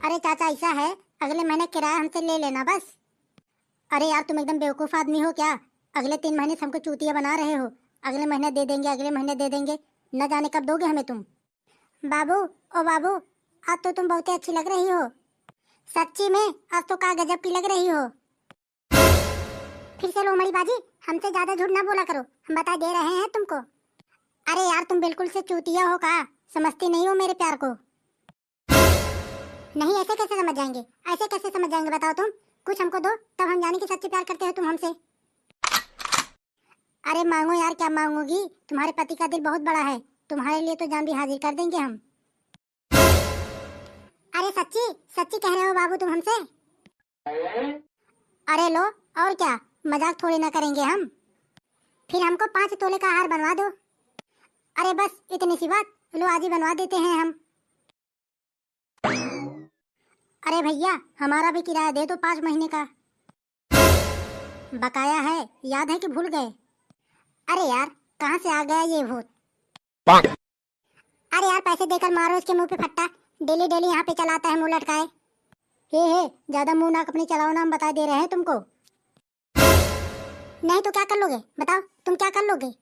अरे चाचा ऐसा है, अगले महीने किराया हमसे ले लेना बस। अरे यार तुम एकदम बेवकूफ़ आदमी हो क्या? अगले 3 महीने से हमको चूतिया बना रहे हो। अगले महीने दे देंगे, अगले महीने दे देंगे, न जाने कब दोगे हमें तुम। बाबू, ओ बाबू, आज तो तुम बहुत ही अच्छी लग रही हो। सच्ची में आज तो का गजब की लग रही हो। फिर से लो मड़ी बाजी, हमसे ज्यादा झूठ ना बोला करो, हम बता दे रहे हैं तुमको। अरे यार तुम बिल्कुल से चूतिया हो का? समझती नहीं हो मेरे प्यार को? नहीं, ऐसे कैसे समझ जाएंगे, ऐसे कैसे समझ जाएंगे बताओ तुम। कुछ हमको दो तब हम जाने कि सच्चे प्यार करते हो तुम हमसे। अरे मांगो यार, क्या मांगोगी? तुम्हारे पति का दिल बहुत बड़ा है, तुम्हारे लिए तो जान भी हाजिर कर देंगे हम। अरे सच्ची सच्ची कह रहे हो बाबू तुम हमसे? अरे लो, और क्या, मजाक थोड़ी ना करेंगे हम। फिर हमको 5 तोले का हार बनवा दो। अरे बस इतनी सी बात, लो आज ही बनवा देते हैं हम। अरे भैया हमारा भी किराया दे दो 5 महीने का। बकाया है, याद है कि भूल गए? अरे यार कहाँ से आ गया ये भूत। अरे यार पैसे देकर मारो इसके मुंह पे फट्टा, डेली डेली यहाँ पे चलाता है मुंह लटकाए। हे ज्यादा मुंह नाक अपनी चलाओ ना, हम बता दे रहे हैं तुमको। नहीं तो क्या कर लोगे बताओ, तुम क्या कर लोगे?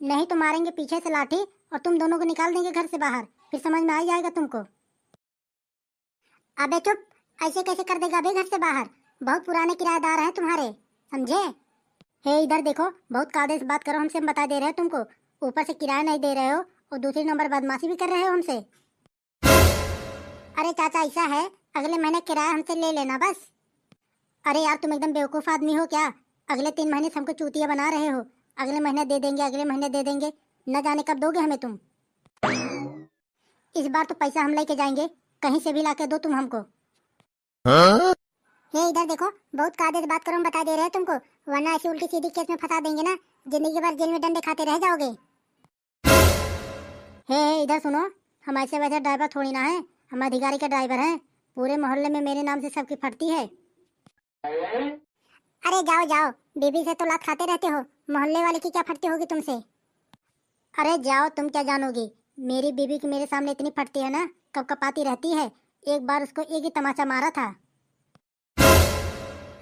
नहीं तो मारेंगे पीछे से लाठी और तुम दोनों को निकाल देंगे घर से बाहर, फिर समझ में आ जाएगा तुमको। अबे चुप, ऐसे कैसे कर देगा अबे घर से बाहर? बहुत पुराने किराएदार हैं तुम्हारे, समझे? हे इधर देखो, बहुत कायदे से बात करो हमसे, हम बता दे रहे हैं तुमको। ऊपर से किराया नहीं दे रहे हो और दूसरी नंबर बदमाशी भी कर रहे हो हमसे। अरे चाचा ऐसा है, अगले महीने किराया हमसे ले लेना बस। अरे यार तुम एकदम बेवकूफ़ आदमी हो क्या? अगले 3 महीने से हमको चूतिया बना रहे हो। अगले महीने दे देंगे, अगले महीने दे देंगे, न जाने कब दोगे हमें तुम। इस बार तो पैसा हम लेके जाएंगे, कहीं से भी लाके दो तुम हमको। ये इधर देखो, बहुत कायदे से बात करो, हम बता दे रहे हैं तुमको, वरना ऐसी उल्टी सीधी केस में फंसा देंगे ना, जिंदगी भर जेल में डंडे खाते रह जाओगे। हे इधर सुनो, हम ऐसे वैसे ड्राइवर थोड़ी ना है, हम अधिकारी के ड्राइवर हैं। पूरे मोहल्ले में मेरे नाम से सबकी फटती है। अरे जाओ जाओ, बीबी से तो लात खाते रहते हो, मोहल्ले वाले की क्या फटती होगी तुमसे? अरे जाओ, तुम क्या जानोगी, मेरी बीबी की मेरे सामने इतनी फटती है ना, कब कपाती रहती है। एक बार उसको एक ही तमाचा मारा था।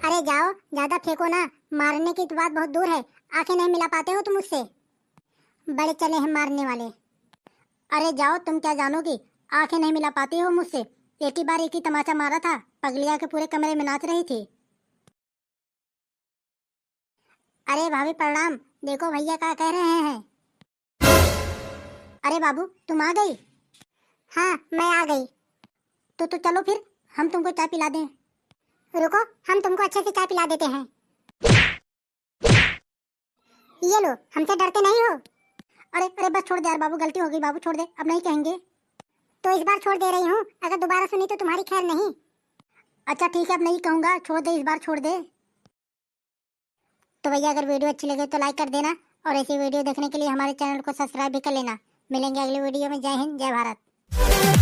अरे जाओ, ज्यादा फेंको ना, मारने की तो बात बहुत दूर है, आंखें नहीं मिला पाते हो तुम उससे, बड़े चले हैं मारने वाले। अरे जाओ, तुम क्या जानोगी, आंखें नहीं मिला पाती हो मुझसे। एक ही बार एक ही तमाचा मारा था, पगलिया के पूरे कमरे में नाच रही थी। अरे भाभी प्रणाम, देखो भैया क्या कह रहे हैं। अरे बाबू तुम आ गई? हाँ मैं आ गई। तो चलो फिर हम तुमको चाय पिला दें। रुको, हम तुमको अच्छे से चाय पिला देते हैं। ये लो, हमसे डरते नहीं हो? अरे अरे बस छोड़ दे यार बाबू, गलती हो गई बाबू, छोड़ दे, अब नहीं कहेंगे। तो इस बार छोड़ दे रही हूँ, अगर दोबारा सुनी तो तुम्हारी खैर नहीं। अच्छा ठीक है, अब नहीं कहूँगा, छोड़ दे, इस बार छोड़ दे। तो भैया अगर वीडियो अच्छी लगे तो लाइक कर देना, और ऐसी वीडियो देखने के लिए हमारे चैनल को सब्सक्राइब भी कर लेना। मिलेंगे अगली वीडियो में। जय हिंद, जय भारत।